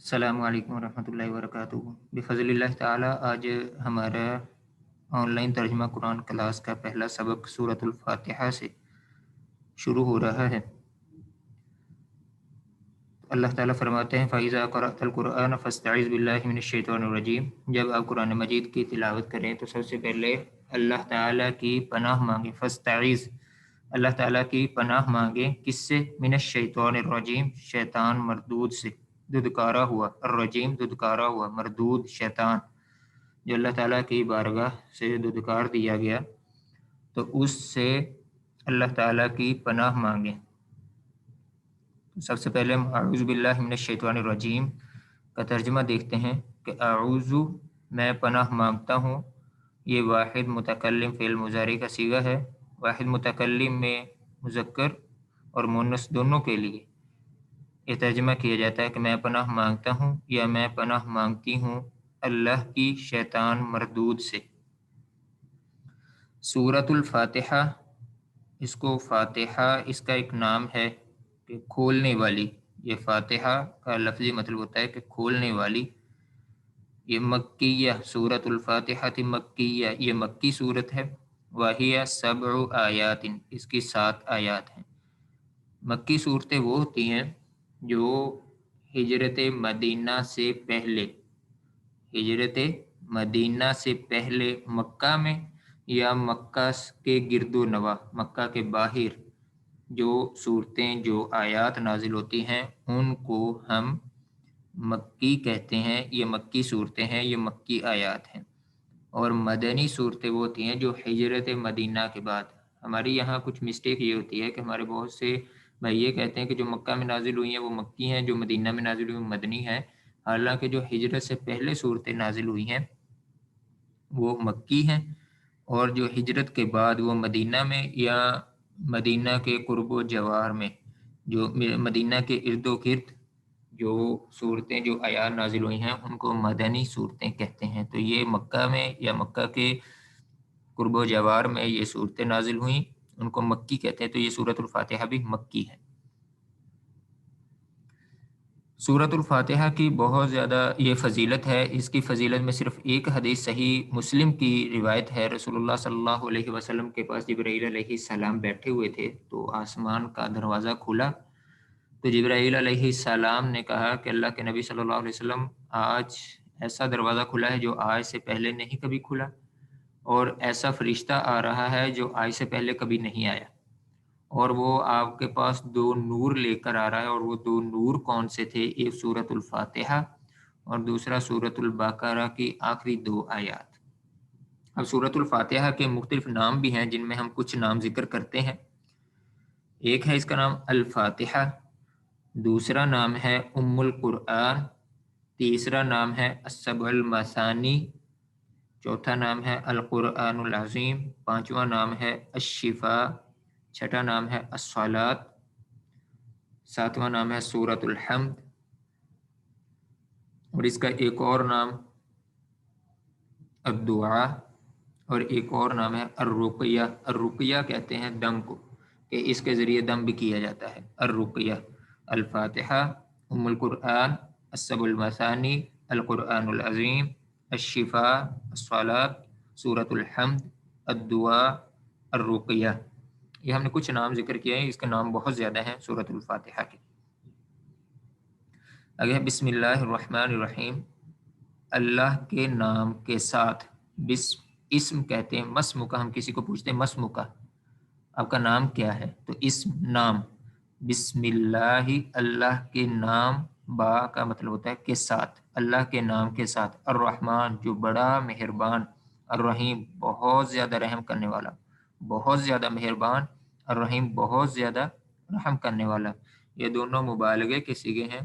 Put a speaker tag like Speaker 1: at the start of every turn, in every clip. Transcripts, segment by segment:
Speaker 1: السلام علیکم ورحمۃ اللہ وبرکاتہ۔ بفضل اللہ تعالی آج ہمارا آن لائن ترجمہ قرآن کلاس کا پہلا سبق سورۃ الفاتحہ سے شروع ہو رہا ہے۔ اللہ تعالیٰ فرماتے ہیں فَإِذَا قَرَأْتَ الْقُرْآنَ فَاسْتَعِذْ بِاللَّهِ مِنَ الشَّيْطَانِ الرَّجِيمِ۔ جب آپ قرآن مجید کی تلاوت کریں تو سب سے پہلے اللہ تعالیٰ کی پناہ مانگیں۔ فَاسْتَعِذْ، اللہ تعالیٰ کی پناہ مانگیں کس سے؟ من الشیطان الرجیم، شیطان مردود سے، ددکارا ہوا، الرجیم ددکارا ہوا، مردود شیطان جو اللہ تعالیٰ کی بارگاہ سے ددکار دیا گیا، تو اس سے اللہ تعالیٰ کی پناہ مانگیں۔ سب سے پہلے اعوذ باللہ من الشیطان الرجیم کا ترجمہ دیکھتے ہیں کہ اعوذ میں پناہ مانگتا ہوں، یہ واحد متکلم فعل مضارع کا صیغہ ہے۔ واحد متکلم میں مذکر اور مؤنث دونوں کے لیے یہ ترجمہ کیا جاتا ہے کہ میں پناہ مانگتا ہوں یا میں پناہ مانگتی ہوں اللہ کی شیطان مردود سے۔ سورۃ الفاتحہ، اس کو فاتحہ اس کا ایک نام ہے کہ کھولنے والی۔ یہ فاتحہ کا لفظی مطلب ہوتا ہے کہ کھولنے والی۔ یہ مکیہ، سورۃ الفاتحہ مکیہ، یہ مکی صورت ہے۔ وَهِيَ 7 آیات، اس کی 7 آیات ہیں۔ مکی صورتیں وہ ہوتی ہیں جو ہجرت مدینہ سے پہلے، ہجرت مدینہ سے پہلے مکہ میں یا مکہ کے گرد و نواح، مکہ کے باہر جو صورتیں جو آیات نازل ہوتی ہیں ان کو ہم مکی کہتے ہیں۔ یہ مکی صورتیں ہیں، یہ مکی آیات ہیں۔ اور مدنی صورتیں وہ ہوتی ہیں جو ہجرت مدینہ کے بعد۔ ہماری یہاں کچھ مسٹیک یہ ہوتی ہے کہ ہمارے بہت سے بھائی یہ کہتے ہیں کہ جو مکہ میں نازل ہوئی ہیں وہ مکی ہیں، جو مدینہ میں نازل ہوئی ہیں وہ مدنی ہیں، حالانکہ جو ہجرت سے پہلے صورتیں نازل ہوئی ہیں وہ مکی ہیں، اور جو ہجرت کے بعد وہ مدینہ میں یا مدینہ کے قرب و جوار میں، جو مدینہ کے ارد و گرد جو صورتیں جو آیات نازل ہوئی ہیں ان کو مدنی صورتیں کہتے ہیں۔ تو یہ مکہ میں یا مکہ کے قرب و جوار میں یہ صورتیں نازل ہوئیں، ان کو مکی کہتے ہیں۔ تو یہ سورۃ الفاتحہ بھی مکی ہے۔ سورۃ الفاتحہ کی بہت زیادہ یہ فضیلت ہے۔ اس کی فضیلت میں صرف ایک حدیث صحیح مسلم کی روایت ہے۔ رسول اللہ صلی اللہ علیہ وسلم کے پاس جبرائیل علیہ السلام بیٹھے ہوئے تھے تو آسمان کا دروازہ کھلا، تو جبرائیل علیہ السلام نے کہا کہ اللہ کے نبی صلی اللہ علیہ وسلم آج ایسا دروازہ کھلا ہے جو آج سے پہلے نہیں کبھی کھلا، اور ایسا فرشتہ آ رہا ہے جو آج سے پہلے کبھی نہیں آیا، اور وہ آپ کے پاس 2 نور لے کر آ رہا ہے۔ اور وہ 2 نور کون سے تھے؟ ایک سورۃ الفاتحہ اور دوسرا سورۃ البقرہ کی آخری 2 آیات۔ اب سورۃ الفاتحہ کے مختلف نام بھی ہیں جن میں ہم کچھ نام ذکر کرتے ہیں۔ ایک ہے اس کا نام الفاتحہ، دوسرا نام ہے ام القرآن، تیسرا نام ہے السبع المثانی، چوتھا نام ہے القرآن العظیم، پانچواں نام ہے الشفاء، چھٹا نام ہے الصلاۃ، ساتواں نام ہے سورۃ الحمد، اور اس کا ایک اور نام الدعاء، اور ایک اور نام ہے الرقیہ۔ الرقیہ کہتے ہیں دم کو، کہ اس کے ذریعے دم بھی کیا جاتا ہے۔ الرقیہ، الفاتحہ، ام القرآن، السبع المثانی، القرآن العظیم، الشفاء، الصلاۃ، سورۃ الحمد، الدعاء، الرقیہ۔ یہ ہم نے کچھ نام ذکر کیے ہیں، اس کے نام بہت زیادہ ہیں سورۃ الفاتحہ کے۔ اگر بسم اللہ الرحمن الرحیم، اللہ کے نام کے ساتھ، اسم کہتے ہیں مسم کا، ہم کسی کو پوچھتے ہیں مسم کا آپ کا نام کیا ہے، تو اسم نام، بسم اللہ اللہ کے نام، با کا مطلب ہوتا ہے کے ساتھ، اللہ کے نام کے ساتھ، الرحمن جو بڑا مہربان، الرحیم بہت زیادہ رحم کرنے والا، بہت زیادہ مہربان، الرحیم بہت زیادہ رحم کرنے والا۔ یہ دونوں مبالغے کے صیغے ہیں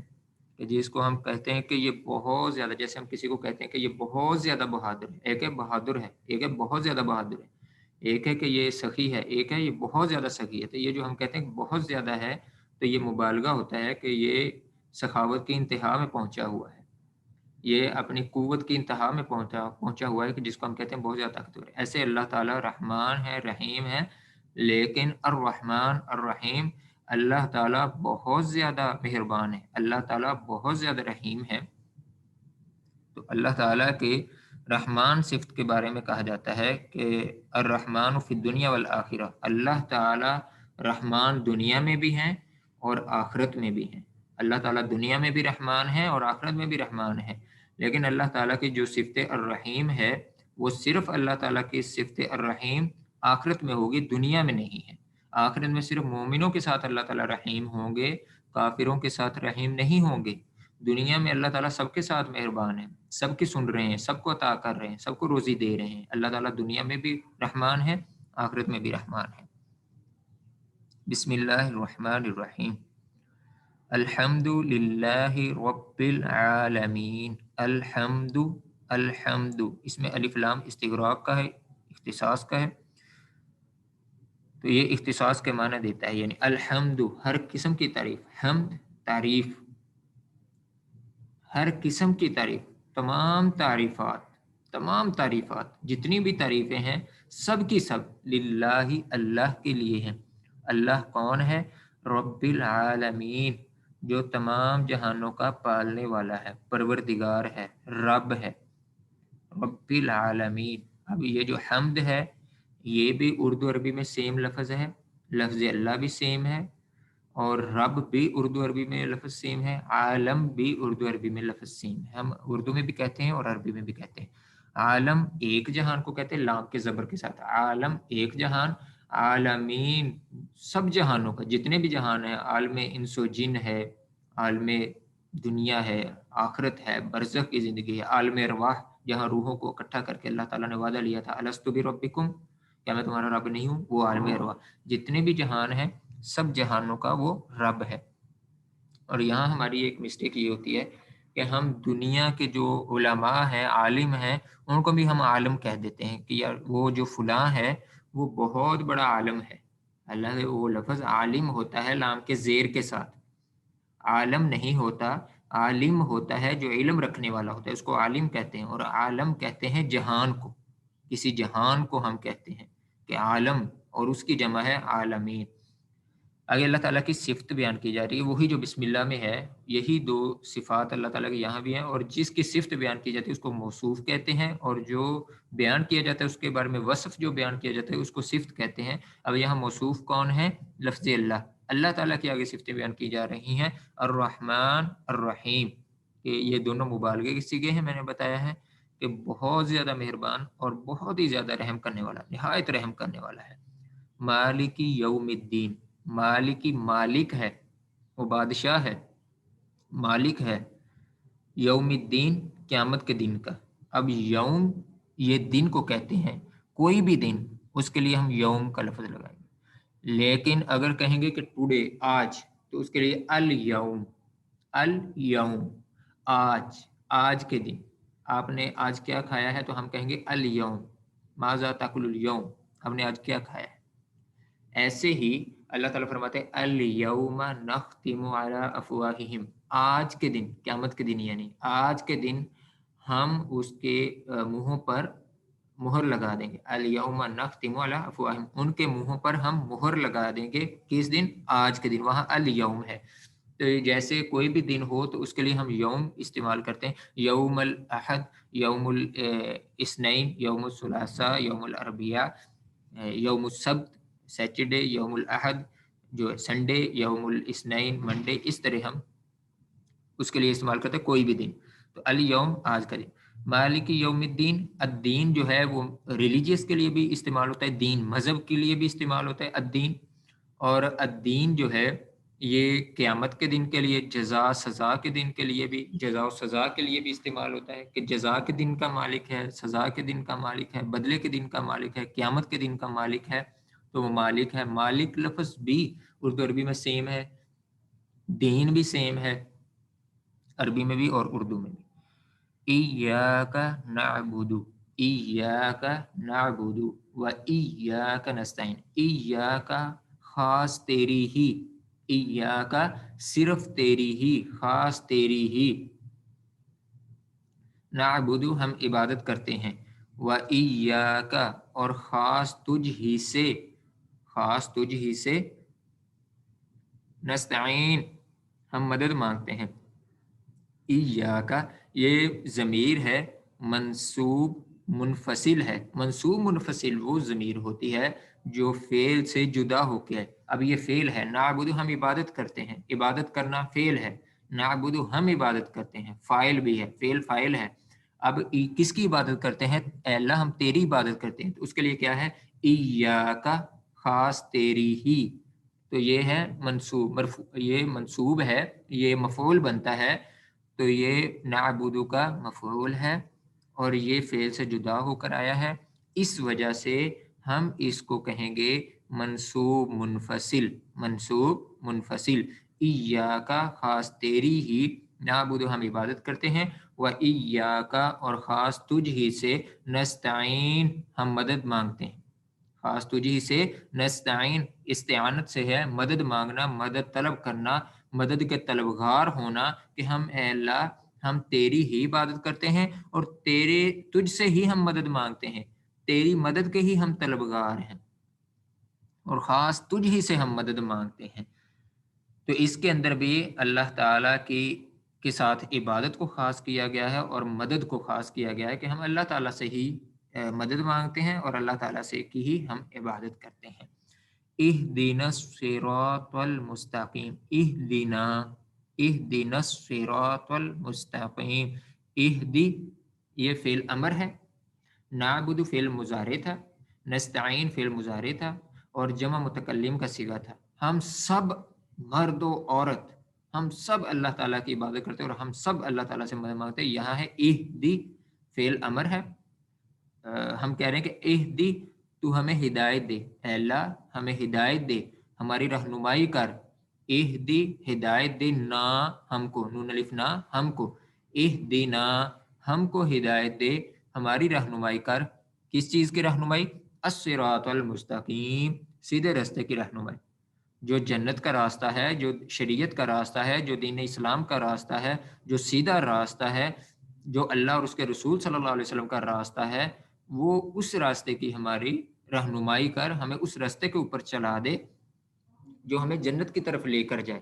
Speaker 1: کہ جس کو ہم کہتے ہیں کہ یہ بہت زیادہ، جیسے ہم کسی کو کہتے ہیں کہ یہ بہت زیادہ بہادر ہے، ایک ہے بہادر ہے، ایک ہے بہت زیادہ بہادر ہے، ایک ہے کہ یہ سخی ہے، ایک ہے یہ بہت زیادہ سخی ہے۔ تو یہ جو ہم کہتے ہیں کہ بہت زیادہ ہے تو یہ مبالغہ ہوتا ہے کہ یہ سخاوت کی انتہا میں پہنچا ہوا ہے، یہ اپنی قوت کی انتہا میں پہنچا ہوا ہے، کہ جس کو ہم کہتے ہیں بہت زیادہ طاقتور ہے۔ ایسے اللہ تعالیٰ رحمان ہے، رحیم ہے، لیکن الرحمن الرحیم اللہ تعالیٰ بہت زیادہ مہربان ہے، اللہ تعالیٰ بہت زیادہ رحیم ہے۔ تو اللہ تعالیٰ کے رحمان صفت کے بارے میں کہا جاتا ہے کہ الرحمن فی الدنیا والآخرہ، اللہ تعالیٰ رحمان دنیا میں بھی ہیں اور آخرت میں بھی ہیں۔ اللہ تعالیٰ دنیا میں بھی رحمان ہے اور آخرت میں بھی رحمان ہے، لیکن اللہ تعالیٰ کی جو صفت الرحیم ہے وہ صرف اللہ تعالیٰ کی صفت الرحیم آخرت میں ہوگی، دنیا میں نہیں ہے۔ آخرت میں صرف مومنوں کے ساتھ اللہ تعالیٰ رحیم ہوں گے، کافروں کے ساتھ رحیم نہیں ہوں گے۔ دنیا میں اللہ تعالیٰ سب کے ساتھ مہربان ہے، سب کی سن رہے ہیں، سب کو عطا کر رہے ہیں، سب کو روزی دے رہے ہیں۔ اللہ تعالیٰ دنیا میں بھی رحمان ہے، آخرت میں بھی رحمان ہے۔ بسم اللہ الرحمن الرحیم۔ الحمد للہ رب العالمین۔ الحمد اس میں الف لام استغراق کا ہے، اختصاص کا ہے، تو یہ اختصاص کے معنی دیتا ہے، یعنی الحمد ہر قسم کی تعریف، حمد تعریف، ہر قسم کی تعریف، تمام تعریفات جتنی بھی تعریفیں ہیں سب کی سب للہ اللہ کے لیے ہیں۔ اللہ کون ہے؟ رب العالمین، جو تمام جہانوں کا پالنے والا ہے، پروردگار ہے، رب ہے، رب العالمین۔ اب یہ جو حمد ہے یہ بھی اردو عربی میں سیم لفظ ہے، لفظ اللہ بھی سیم ہے، اور رب بھی اردو عربی میں لفظ سیم ہے، عالم بھی اردو عربی میں لفظ سیم ہے۔ ہم اردو میں بھی کہتے ہیں اور عربی میں بھی کہتے ہیں۔ عالم ایک جہان کو کہتے ہیں لام کے زبر کے ساتھ، عالم ایک جہان، عالمین سب جہانوں کا، جتنے بھی جہان ہیں، عالم انس و جن ہے، عالم دنیا ہے، آخرت ہے، برزخ کی زندگی ہے، عالم ارواح جہاں روحوں کو اکٹھا کر کے اللہ تعالیٰ نے وعدہ لیا تھا الستو بربکم، کیا میں تمہارا رب نہیں ہوں، وہ عالم ارواح، جتنے بھی جہان ہیں سب جہانوں کا وہ رب ہے۔ اور یہاں ہماری ایک مسٹیک یہ ہوتی ہے کہ ہم دنیا کے جو علماء ہیں، عالم ہیں، ان کو بھی ہم عالم کہہ دیتے ہیں کہ یار وہ جو فلاں ہے وہ بہت بڑا عالم ہے۔ اللہ وہ لفظ عالم ہوتا ہے لام کے زیر کے ساتھ، عالم نہیں ہوتا، عالم ہوتا ہے جو علم رکھنے والا ہوتا ہے، اس کو عالم کہتے ہیں، اور عالم کہتے ہیں جہان کو، کسی جہان کو ہم کہتے ہیں کہ عالم، اور اس کی جمع ہے عالمین۔ آگے اللہ تعالیٰ کی صفت بیان کی جا رہی ہے، وہی جو بسم اللہ میں ہے، یہی دو صفات اللہ تعالیٰ کے یہاں بھی ہیں، اور جس کی صفت بیان کی جاتی ہے اس کو موصوف کہتے ہیں، اور جو بیان کیا جاتا ہے اس کے بارے میں وصف جو بیان کیا جاتا ہے اس کو صفت کہتے ہیں۔ اب یہاں موصوف کون ہے؟ لفظ اللہ، اللہ تعالیٰ کی آگے صفتیں بیان کی جا رہی ہیں، الرحمن الرحیم، کہ یہ دونوں مبالغے کے صیغے ہیں۔ میں نے بتایا ہے کہ بہت زیادہ مہربان اور بہت ہی زیادہ رحم کرنے والا، نہایت رحم کرنے والا ہے۔ مالک یوم الدین، مالکی مالک ہے، وہ بادشاہ ہے، مالک ہے، یوم الدین قیامت کے دن کا۔ اب یوم یہ دن کو کہتے ہیں، کوئی بھی دن اس کے لیے ہم یوم کا لفظ لگائیں گے، لیکن اگر کہیں گے کہ ٹوڈے آج، تو اس کے لیے الیوم، الیوم آج، آج کے دن، آپ نے آج کیا کھایا ہے تو ہم کہیں گے الیوم، ماذا تاکل الیوم، ہم نے آج کیا کھایا ہے۔ ایسے ہی اللہ تعالیٰ فرماتے ہیں الیوم نختم علی افواہہم، آج کے دن، قیامت کے دن، یعنی آج کے دن ہم اس کے منہوں پر مہر لگا دیں گے، الیوم نختم علی افواہہم، ان کے منہوں پر ہم مہر لگا دیں گے، کس دن؟ آج کے دن، وہاں الیوم ہے۔ تو جیسے کوئی بھی دن ہو تو اس کے لیے ہم یوم استعمال کرتے ہیں، یوم الاحد، یوم الاثنین، یوم الثلاثاء، یوم الاربعاء، یوم السبت سیٹرڈے، یوم الاحد جو سنڈے، یوم الاثنین منڈے، اس طرح ہم اس کے لیے استعمال کرتے ہیں کوئی بھی دن۔ تو الیوم آج کا دن۔ مالک یوم الدین، الدین جو ہے وہ ریلیجیس کے لیے بھی استعمال ہوتا ہے، دین مذہب کے لیے بھی استعمال ہوتا ہے الدین، اور الدین جو ہے یہ قیامت کے دن کے لیے، جزا سزا کے دن کے لیے بھی، جزا و سزا کے لیے بھی استعمال ہوتا ہے کہ جزا کے دن کا مالک ہے، سزا کے دن کا مالک ہے، بدلے کے دن کا مالک ہے، قیامت کے دن کا مالک ہے، تو وہ مالک ہے۔ مالک لفظ بھی اردو عربی میں سیم ہے، دین بھی سیم ہے، عربی میں بھی اور اردو میں بھی۔ ایاک نعبد، ایاک نعبد و ایاک نستعین، ایاک خاص تیری ہی، ایاک صرف تیری ہی، خاص تیری ہی، نعبد ہم عبادت کرتے ہیں، و ایاک اور خاص تجھ ہی سے، خاص تجھ ہی سے نستعین ہم مدد مانگتے ہیں. ایاکا یہ ضمیر ہے منصوب منفصل ہے. منصوب منفصل وہ ضمیر ہوتی ہے جو فعل سے جدا ہو کے ہے. اب یہ فعل ہے، نعبد ہم عبادت کرتے ہیں، عبادت کرنا فعل ہے، نعبد ہم عبادت کرتے ہیں فاعل بھی ہے، فعل فاعل ہے. اب کس کی عبادت کرتے ہیں؟ اے اللہ ہم تیری عبادت کرتے ہیں. تو اس کے لیے کیا ہے؟ ایاکا خاص تیری ہی. تو یہ ہے منصوب، یہ منصوب ہے، یہ مفعول بنتا ہے. تو یہ نعبدو کا مفعول ہے اور یہ فعل سے جدا ہو کر آیا ہے، اس وجہ سے ہم اس کو کہیں گے منصوب منفصل. منصوب منفصل. ایاکا خاص تیری ہی، نعبدو ہم عبادت کرتے ہیں، و ایاکا اور خاص تجھ ہی سے، نستعین ہم مدد مانگتے ہیں. خاص تجھی سے، نستعین استعانت سے ہے مدد مانگنا، مدد طلب کرنا، مدد کے طلبگار ہونا کہ ہم اے اللہ ہم تیری ہی عبادت کرتے ہیں اور تجھ سے ہی ہم مدد مانگتے ہیں، تیری مدد کے ہی ہم طلبگار ہیں اور خاص تجھ ہی سے ہم مدد مانگتے ہیں. تو اس کے اندر بھی اللہ تعالیٰ کے ساتھ عبادت کو خاص کیا گیا ہے اور مدد کو خاص کیا گیا ہے کہ ہم اللہ تعالیٰ سے ہی مدد مانگتے ہیں اور اللہ تعالیٰ سے کی ہی ہم عبادت کرتے ہیں. اہدنا الصراط المستقیم. اہدنا الصراط المستقیم. اہدی یہ فعل امر ہے، نعبد فعل مضارع تھا، نستعین فعل مضارع تھا اور جمع متکلم کا صیغہ تھا. ہم سب مرد و عورت ہم سب اللہ تعالیٰ کی عبادت کرتے ہیں اور ہم سب اللہ تعالیٰ سے مدد مانگتے ہیں. یہاں ہے اہدی فعل امر ہے، ہم کہہ رہے ہیں کہ اہدی تو ہمیں ہدایت دے، اے اللہ ہمیں ہدایت دے، ہماری رہنمائی کر. اہدی ہدایت دے، نا ہم کو، نون الف نا ہم کو، اہدینا ہم کو ہدایت دے، ہماری رہنمائی کر. کس چیز کی رہنمائی؟ الصراط المستقیم سیدھے راستے کی رہنمائی. جو جنت کا راستہ ہے، جو شریعت کا راستہ ہے، جو دین اسلام کا راستہ ہے، جو سیدھا راستہ ہے، جو اللہ اور اس کے رسول صلی اللہ علیہ وسلم کا راستہ ہے، وہ اس راستے کی ہماری رہنمائی کر، ہمیں اس راستے کے اوپر چلا دے جو ہمیں جنت کی طرف لے کر جائے.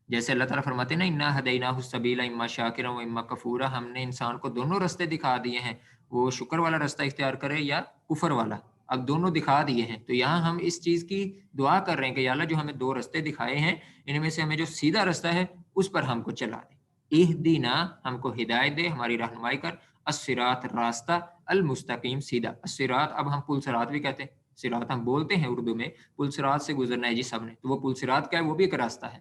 Speaker 1: جیسے اللہ تعالیٰ فرماتے ہیں نا، انا ہدیناہ السبیل اما شاکرا و اما کفورا، ہم نے انسان کو دونوں راستے دکھا دیے ہیں، وہ شکر والا راستہ اختیار کرے یا کفر والا. اب دونوں دکھا دیے ہیں. تو یہاں ہم اس چیز کی دعا کر رہے ہیں کہ یا اللہ جو ہمیں دو راستے دکھائے ہیں ان میں سے ہمیں جو سیدھا راستہ ہے اس پر ہم کو چلا دے. اہدینا ہم کو ہدایت دے، ہماری رہنمائی کر، الصراط راستہ، المستقیم سیدھا. الصراط اب ہم پل صراط بھی کہتے ہیں، صراط ہم بولتے ہیں اردو میں، پل صراط سے گزرنا ہے جی سب نے، تو وہ پل صراط کیا ہے؟ وہ بھی ایک راستہ ہے.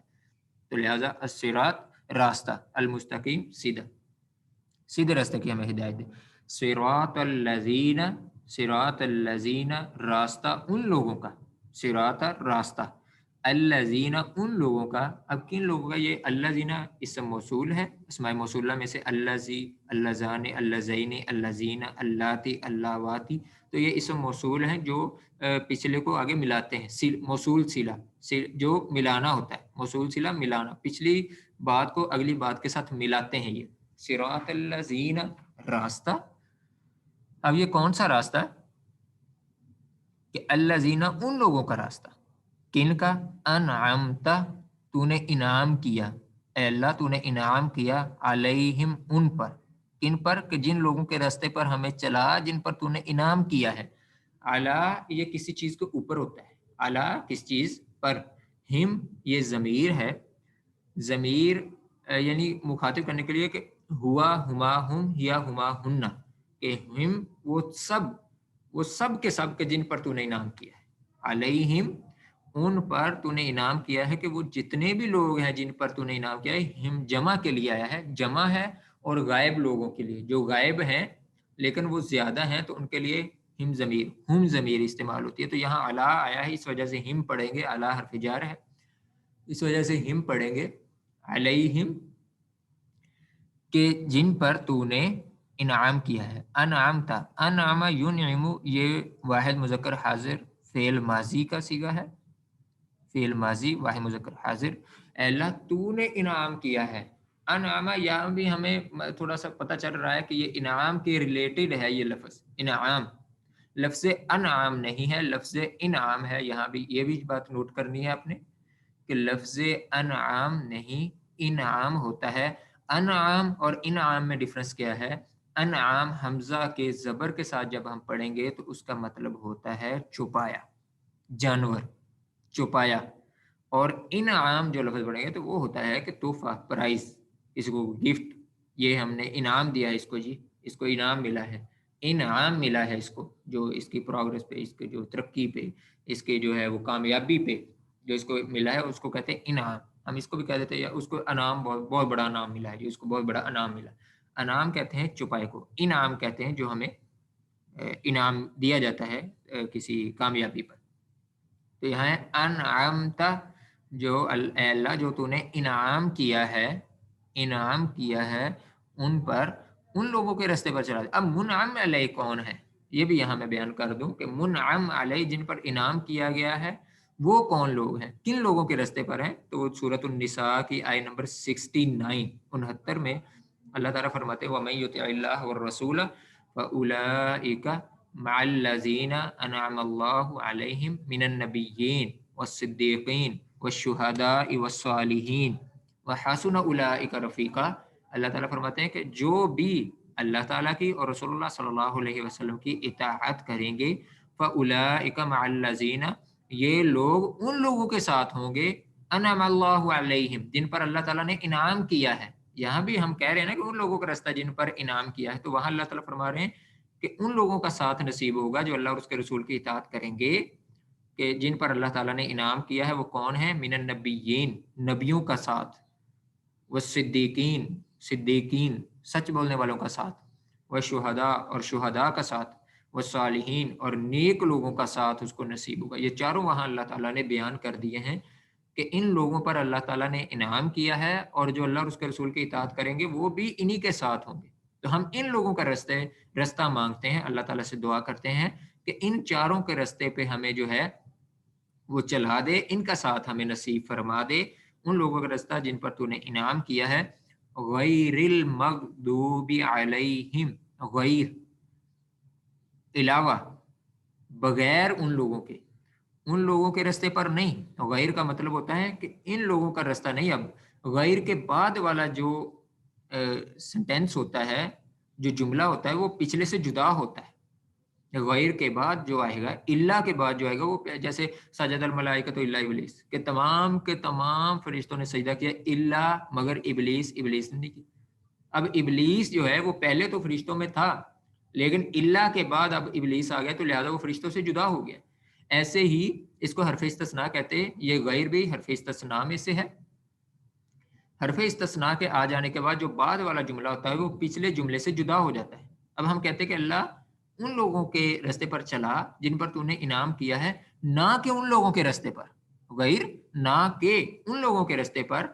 Speaker 1: تو لہٰذا الصراط راستہ، المستقیم سیدھا، سیدھے راستے کی ہمیں ہدایت دے. صراط الذین، صراط الذین راستہ ان لوگوں کا، صراط راستہ، الذین ان لوگوں کا. اب کن لوگوں کا؟ یہ الذین اسم موصول ہے، اسماء موصولہ میں سے، الذی، اللذان، اللذین، اللذین، اللاتی، اللاواتی. تو یہ اسم موصول ہیں جو پچھلے کو آگے ملاتے ہیں، موصول صلہ جو ملانا ہوتا ہے، موصول صلہ ملانا، پچھلی بات کو اگلی بات کے ساتھ ملاتے ہیں. یہ صراط الذین راستہ. اب یہ کون سا راستہ؟ کہ الذین ان لوگوں کا راستہ. کن کا؟ انعمت تو نے انعام کیا، اے اللہ تو نے انعام کیا، علیہم ان پر. کن پر؟ کہ جن لوگوں کے راستے پر ہمیں چلا، جن پر تو نے انعام کیا ہے. علی یہ کسی چیز کے اوپر ہوتا ہے، علی کس چیز پر. ہم یہ ضمیر ہے، ضمیر یعنی مخاطب کرنے کے لیے کہ ہوا، ہما، ہم، یا ہما، ہننا، کہ ہم وہ سب کے سب کے جن پر تو نے انعام کیا ہے. علیہم ان پر تو نے انعام کیا ہے، کہ وہ جتنے بھی لوگ ہیں جن پر تو نے انعام کیا ہے. ہم جمع کے لیے آیا ہے، جمع ہے، اور غائب لوگوں کے لیے جو غائب ہیں لیکن وہ زیادہ ہیں تو ان کے لیے ہم ضمیر استعمال ہوتی ہے. تو یہاں علی آیا ہے، اس وجہ سے ہم پڑھیں گے، علی حرف جار ہے اس وجہ سے ہم پڑھیں گے. علیہم کہ جن پر تو نے انعام کیا ہے. انعامتا، انعام ینعم یہ واحد مذکر حاضر فعل ماضی کا صیغہ ہے، فعل ماضی واحد مذکر حاضر. اے اللہ تو نے انعام کیا ہے. انعام یہاں بھی ہمیں تھوڑا سا پتہ چل رہا ہے کہ یہ انعام کے ریلیٹڈ ہے. یہ لفظ انعام لفظ انعام نہیں ہے، لفظ انعام ہے. یہاں بھی یہ بھی بات نوٹ کرنی ہے آپ نے کہ لفظ انعام نہیں انعام ہوتا ہے. انعام اور انعام میں ڈفرنس کیا ہے؟ انعام حمزہ کے زبر کے ساتھ جب ہم پڑھیں گے تو اس کا مطلب ہوتا ہے چھپایا، جانور چھپایا. اور انعام جو لفظ پڑھیں گے تو وہ ہوتا ہے کہ تحفہ، پرائز، اس کو گفٹ، یہ ہم نے انعام دیا ہے اس کو، جی اس کو انعام ملا ہے، انعام ملا ہے اس کو، جو اس کی پروگرس پہ، اس کے جو ترقی پہ، اس کے جو ہے وہ کامیابی پہ جو اس کو ملا ہے اس کو کہتے ہیں انعام. ہم اس کو بھی کہہ دیتے ہیں یا اس کو انعام، بہت بڑا انعام ملا ہے، جو اس کو بہت بڑا انعام ملا. انعام کہتے ہیں چھپائے کو، انعام کہتے ہیں جو ہمیں انعام دیا جاتا ہے کسی کامیابی پر. تو یہاں ہے انعامت، جو اے اللہ جو تو نے انعام کیا ہے، انعام کیا ہے ان پر، ان لوگوں کے راستے پر چلا دے. اب منعم علیہ کون ہے یہ بھی یہاں میں بیان کر دوں کہ منعم علیہ جن پر انعام کیا گیا ہے وہ کون لوگ ہیں، کن لوگوں کے راستے پر ہیں. تو سورۃ النساء کی آیت نمبر 69 میں اللہ تعالیٰ فرماتے ہیں وَمَن يُطِعِ اللَّهَ وَالرَّسُولَ فَأُولَٰئِكَ مَعَ الَّذِينَ أَنْعَمَ اللَّهُ عَلَيْهِم مِّنَ النَّبِيِّينَ وَالصِّدِّيقِينَ وَالشُّهَدَاءِ وَالصَّالِحِينَ وَحَسُنَ أُولَٰئِكَ رَفِيقًا. اللہ تعالیٰ فرماتے ہیں کہ جو بھی اللہ تعالیٰ کی اور رسول اللہ صلی اللہ علیہ وسلم کی اطاعت کریں گے، فَأُولَٰئِكَ مَعَ الَّذِينَ یہ لوگ ان لوگوں کے ساتھ ہوں گے انعم اللہ علیہم جن پر اللہ تعالیٰ نے انعام کیا ہے. یہاں بھی ہم کہہ رہے ہیں نا کہ ان لوگوں کا راستہ جن پر انعام کیا ہے، تو وہاں اللہ تعالیٰ فرما رہے ہیں کہ ان لوگوں کا ساتھ نصیب ہوگا جو اللہ اور اس کے رسول کی اطاعت کریں گے، کہ جن پر اللہ تعالیٰ نے انعام کیا ہے. وہ کون ہے؟ من النبیین، نبیوں کا ساتھ، والصدیقین، صدیقین سچ بولنے والوں کا ساتھ، والشہداء اور شہداء کا ساتھ، والصالحین اور نیک لوگوں کا ساتھ اس کو نصیب ہوگا. یہ چاروں وہاں اللہ تعالیٰ نے بیان کر دیے ہیں کہ ان لوگوں پر اللہ تعالیٰ نے انعام کیا ہے اور جو اللہ اور اس کے رسول کی اطاعت کریں گے وہ بھی انہی کے ساتھ ہوں گے. تو ہم ان لوگوں کا رستہ مانگتے ہیں، اللہ تعالیٰ سے دعا کرتے ہیں کہ ان چاروں کے رستے پہ ہمیں جو ہے وہ چلا دے، ان کا ساتھ ہمیں نصیب فرما دے. ان لوگوں کا رستہ جن پر تو نے انعام کیا ہے. غیر المغضوب علیہم، غیر علاوہ، بغیر ان لوگوں کے رستے پر نہیں. غیر کا مطلب ہوتا ہے کہ ان لوگوں کا رستہ نہیں. اب غیر کے بعد والا جو سنٹینس ہوتا ہے، جو جملہ ہوتا ہے وہ پچھلے سے جدا ہوتا ہے. غیر کے بعد جو آئے گا، اللہ کے بعد جو آئے گا، وہ جیسے سجد الملائکۃ الا ابلیس کہ تمام کے تمام فرشتوں نے سجدہ کیا الا مگر ابلیس نے نہیں کیا. اب ابلیس جو ہے وہ پہلے تو فرشتوں میں تھا، لیکن اللہ کے بعد اب ابلیس آ گیا تو لہذا وہ فرشتوں سے جدا ہو گیا. ایسے ہی اس کو حرف استثناء کہتے ہیں. یہ غیر بھی حرف استثناء میں سے ہے. حرف استثناء کے آ جانے کے بعد جو بعد والا جملہ ہوتا ہے وہ پچھلے جملے سے جدا ہو جاتا ہے. اب ہم کہتے ہیں کہ اللہ ان لوگوں کے راستے پر چلا جن پر تو نے انعام کیا ہے، نہ کہ ان لوگوں کے راستے پر. غیر نہ کہ ان لوگوں کے راستے پر.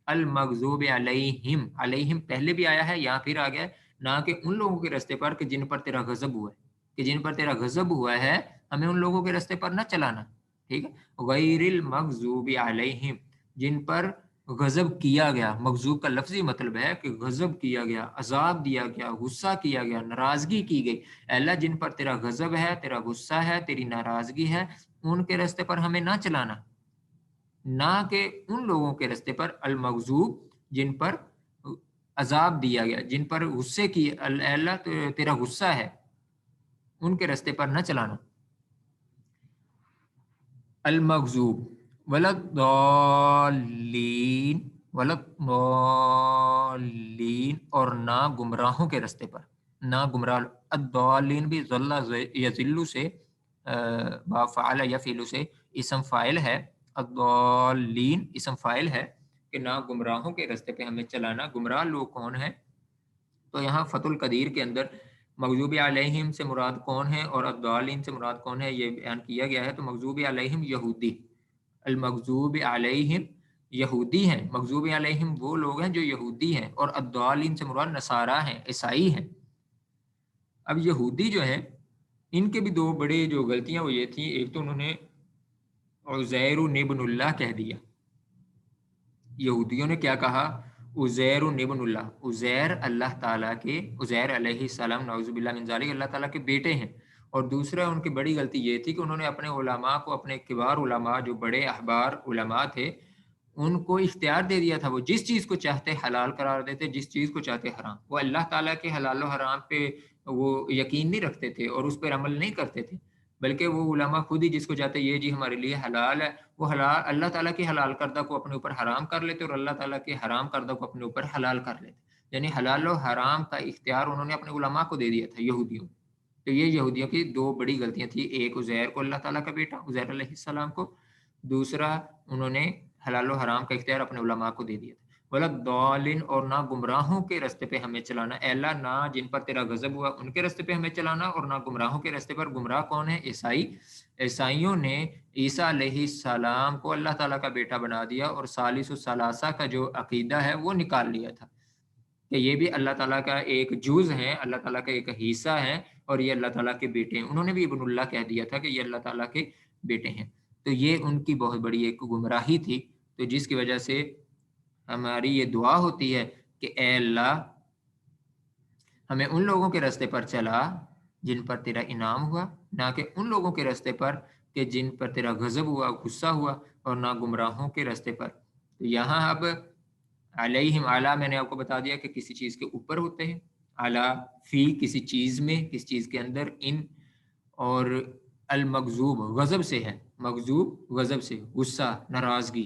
Speaker 1: المغضوب علیہم، علیہم پہلے بھی آیا ہے، یہاں پھر آ گیا نہ کہ ان لوگوں کے راستے پر کہ جن پر تیرا غضب ہوا ہے، کہ جن پر تیرا غضب ہوا ہے ہمیں ان لوگوں کے راستے پر نہ چلانا. ٹھیک ہے. غیر المغضوب علیہم جن پر غضب کیا گیا. مغضوب کا لفظی مطلب ہے کہ غضب کیا گیا، عذاب دیا گیا، غصہ کیا گیا، ناراضگی کی گئی. اللہ جن پر تیرا غضب ہے، تیرا غصہ ہے، تیری ناراضگی ہے، ان کے راستے پر ہمیں نہ چلانا، نہ کہ ان لوگوں کے راستے پر. المغضوب جن پر عذاب دیا گیا، جن پر غصے کی اللہ تیرا غصہ ہے، ان کے راستے پر نہ چلانا. المغضوب ولضالین، اور نہ گمراہوں کے راستے پر، نہ گمراہ. الضالین بھی ضل یضل سے فعل یفعل سے اسم فاعل ہے. الضالین اسم فاعل ہے کہ نہ گمراہوں کے راستے پہ ہمیں چلانا. گمراہ لوگ کون ہیں؟ تو یہاں فتح القدیر کے اندر مغضوب علیہم سے مراد کون ہے اور الضالین سے مراد کون ہے یہ بیان کیا گیا ہے. تو مغضوب علیہم یہودی، المغضوب علیہم یہودی ہیں. مغضوب علیہم وہ لوگ ہیں جو یہودی ہیں، اور الضالین سے مراد نصارہ ہیں، عیسائی ہیں. اب یہودی جو ہیں ان کے بھی دو بڑے جو غلطیاں وہ یہ تھیں. ایک تو انہوں نے عزیر ابن اللہ کہہ دیا. یہودیوں نے کیا کہا؟ عزیر ابن اللہ، عزیر اللہ تعالیٰ کے، عزیر علیہ السلام نعوذ باللہ من ذالک اللہ تعالیٰ کے بیٹے ہیں. اور دوسرا ان کی بڑی غلطی یہ تھی کہ انہوں نے اپنے علماء کو، اپنے کبار علماء جو بڑے احبار علماء تھے، ان کو اختیار دے دیا تھا، وہ جس چیز کو چاہتے حلال قرار دیتے، جس چیز کو چاہتے حرام. وہ اللہ تعالیٰ کے حلال و حرام پہ وہ یقین نہیں رکھتے تھے اور اس پر عمل نہیں کرتے تھے، بلکہ وہ علماء خود ہی جس کو چاہتے یہ جی ہمارے لیے حلال ہے، وہ حلال اللہ تعالیٰ کے حلال کردہ کو اپنے اوپر حرام کر لیتے اور اللہ تعالیٰ کے حرام کردہ کو اپنے اوپر حلال کر لیتے. یعنی حلال و حرام کا اختیار انہوں نے اپنے علماء کو دے دیا تھا، یہودیوں. تو یہ یہودیوں کی دو بڑی غلطیاں تھیں، ایک عزیر کو اللہ تعالیٰ کا بیٹا عزیر علیہ السلام کو، دوسرا انہوں نے حلال و حرام کا اختیار اپنے علماء کو دے دیا تھا. وَلَضَّالِّينَ اور نہ گمراہوں کے راستے پہ ہمیں چلانا، اے اللہ نہ جن پر تیرا غضب ہوا ان کے راستے پہ ہمیں چلانا اور نہ گمراہوں کے راستے پر. گمراہ کون ہے؟ عیسائی. عیسائیوں نے عیسیٰ علیہ السلام کو اللہ تعالیٰ کا بیٹا بنا دیا اور ثالث الثلاثہ کا جو عقیدہ ہے وہ نکال لیا تھا کہ یہ بھی اللہ تعالیٰ کا ایک جز ہے، اللہ تعالیٰ کا ایک حصہ ہے اور یہ اللہ تعالیٰ کے بیٹے ہیں. انہوں نے بھی ابن اللہ کہہ دیا تھا کہ یہ اللہ تعالیٰ کے بیٹے ہیں. تو یہ ان کی بہت بڑی ایک گمراہی تھی. تو جس کی وجہ سے ہماری یہ دعا ہوتی ہے کہ اے اللہ ہمیں ان لوگوں کے راستے پر چلا جن پر تیرا انعام ہوا، نہ کہ ان لوگوں کے راستے پر کہ جن پر تیرا غضب ہوا، غصہ ہوا، اور نہ گمراہوں کے راستے پر. تو یہاں اب علیہم اعلیٰ میں نے آپ کو بتا دیا کہ کسی چیز کے اوپر ہوتے ہیں، اعلیٰ فی کسی چیز میں، کسی چیز کے اندر، ان. اور المغضوب غضب سے ہے، مغضوب غضب سے، غصہ، ناراضگی،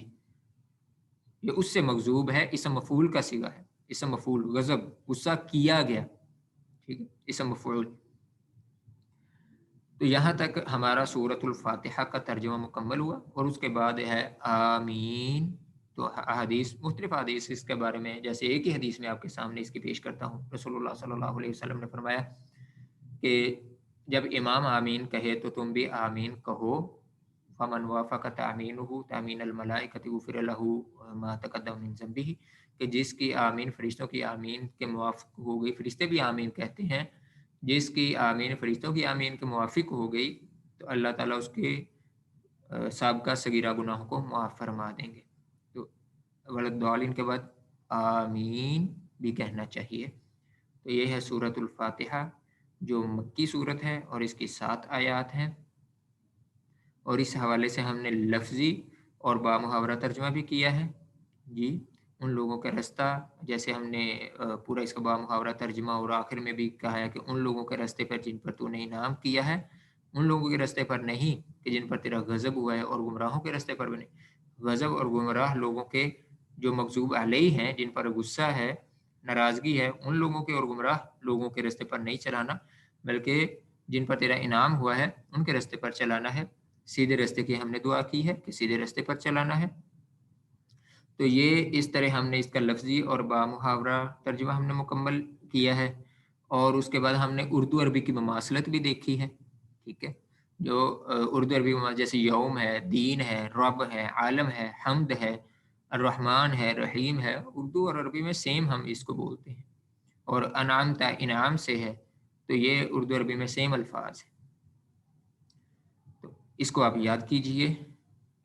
Speaker 1: یہ اس سے مغضوب ہے، اسم مفعول کا صیغہ ہے. اسم مفعول غضب، غصہ کیا گیا، ٹھیک ہے، اسم مفعول. تو یہاں تک ہمارا سورۃ الفاتحہ کا ترجمہ مکمل ہوا اور اس کے بعد ہے آمین. تو حدیث، مختلف حدیث اس کے بارے میں، جیسے ایک ہی حدیث میں آپ کے سامنے اس کی پیش کرتا ہوں. رسول اللہ صلی اللہ علیہ وسلم نے فرمایا کہ جب امام آمین کہے تو تم بھی آمین کہو. فمن وافق تامینہ تامین الملائکۃ غفر لہ ما تقدم من ذنبہ، کہ جس کی آمین فرشتوں کی آمین کے موافق ہو گئی، فرشتے بھی آمین کہتے ہیں، جس کی آمین فرشتوں کی آمین کے موافق ہو گئی تو اللہ تعالیٰ اس کے سابقہ صغیرہ گناہوں کو معاف فرما دیں گے. تو والضالین کے بعد آمین بھی کہنا چاہیے. تو یہ ہے سورۃ الفاتحہ جو مکی صورت ہے اور اس کی 7 آیات ہیں. اور اس حوالے سے ہم نے لفظی اور بامحاورہ ترجمہ بھی کیا ہے. جی ان لوگوں کا رستہ، جیسے ہم نے پورا اس کا بامحاورہ ترجمہ اور آخر میں بھی کہا ہے کہ ان لوگوں کے رستے پر جن پر تو نے انعام کیا ہے، ان لوگوں کے رستے پر نہیں کہ جن پر تیرا غضب ہوا ہے، اور گمراہوں کے رستے پر بھی نہیں. غضب اور گمراہ لوگوں کے جو مغضوب علیہ ہیں، جن پر غصہ ہے، ناراضگی ہے، ان لوگوں کے اور گمراہ لوگوں کے رستے پر نہیں چلانا، بلکہ جن پر تیرا انعام ہوا ہے ان کے رستے پر چلانا ہے. سیدھے رستے کی ہم نے دعا کی ہے کہ سیدھے رستے پر چلانا ہے. تو یہ اس طرح ہم نے اس کا لفظی اور بامحاورہ ترجمہ ہم نے مکمل کیا ہے. اور اس کے بعد ہم نے اردو عربی کی مماثلت بھی دیکھی ہے. ٹھیک ہے، جو اردو عربی جیسے یوم ہے، دین ہے، رب ہے، عالم ہے، حمد ہے، الرحمن ہے، رحیم ہے، اردو اور عربی میں سیم ہم اس کو بولتے ہیں. اور انعامتا انعام سے ہے، تو یہ اردو عربی میں سیم الفاظ ہیں. تو اس کو آپ یاد کیجئے،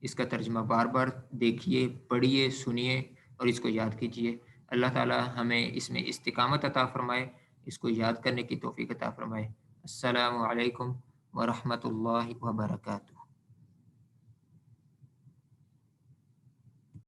Speaker 1: اس کا ترجمہ بار بار دیکھیے، پڑھیے، سنیے اور اس کو یاد کیجئے. اللہ تعالی ہمیں اس میں استقامت عطا فرمائے، اس کو یاد کرنے کی توفیق عطا فرمائے. السلام علیکم ورحمۃ اللہ وبرکاتہ.